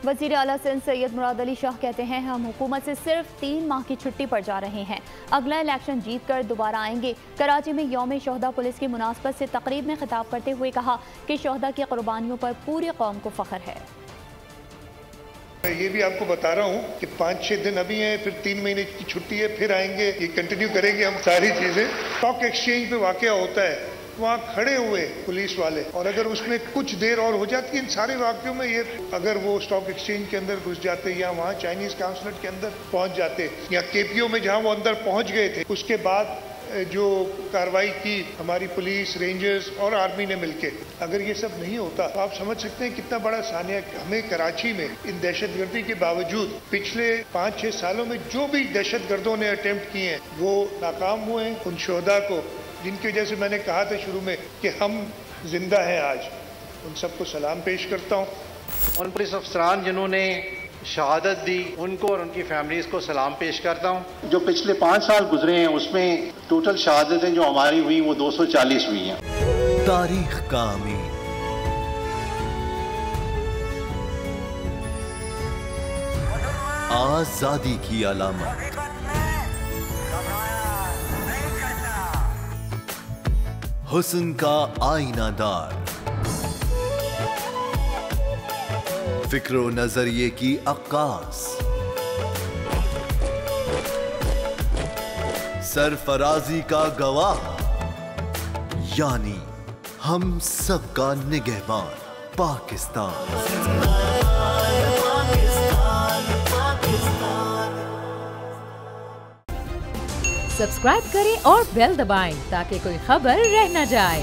वज़ीर आला सिंध सैयद मुराद अली शाह कहते हैं हम हुकूमत से सिर्फ 3 माह की छुट्टी पर जा रहे हैं, अगला इलेक्शन जीत कर दोबारा आएंगे। कराची में यौम शोहदा पुलिस की मुनासबत से तकरीब में खिताब करते हुए कहा कि शोहदा की कुर्बानियों पर पूरी कौम को फख्र है। ये भी आपको बता रहा हूँ कि 5-6 दिन अभी हैं, फिर 3 महीने की छुट्टी है, फिर आएंगे, ये कंटिन्यू करेंगे हम सारी चीजें। स्टॉक एक्सचेंज पे वाकया होता है, वहाँ खड़े हुए पुलिस वाले, और अगर उसमें कुछ देर और हो जाती है इन सारे वाक्यों में, ये अगर वो स्टॉक एक्सचेंज के अंदर घुस जाते या वहाँ चाइनीज काउंसलेट के अंदर पहुँच जाते या केपीओ में जहाँ वो अंदर पहुँच गए थे, उसके बाद जो कार्रवाई की हमारी पुलिस, रेंजर्स और आर्मी ने मिलकर, अगर ये सब नहीं होता तो आप समझ सकते हैं कितना बड़ा सानिया। हमें कराची में इन दहशतगर्दी के बावजूद पिछले 5-6 सालों में जो भी दहशतगर्दों ने अटेम्प्ट किए हैं वो नाकाम हुए हैं। उन शोहदा को जिनकी वजह से मैंने कहा था शुरू में कि हम जिंदा हैं आज, उन सबको सलाम पेश करता हूँ। उन पुलिस अफसरान जिन्होंने शहादत दी, उनको और उनकी फैमिलीज को सलाम पेश करता हूँ। जो पिछले 5 साल गुजरे हैं उसमें टोटल शहादतें जो हमारी हुई वो 240 हुई हैं। तारीख का अमीन, आजादी की अलामत, हुस्न का आईनादार, फिक्र व नजरिए की अक्कास, सरफराजी का गवाह, यानी हम सबका निगहबान पाकिस्तान। सब्सक्राइब करें और बेल दबाएं ताकि कोई खबर रह न जाए।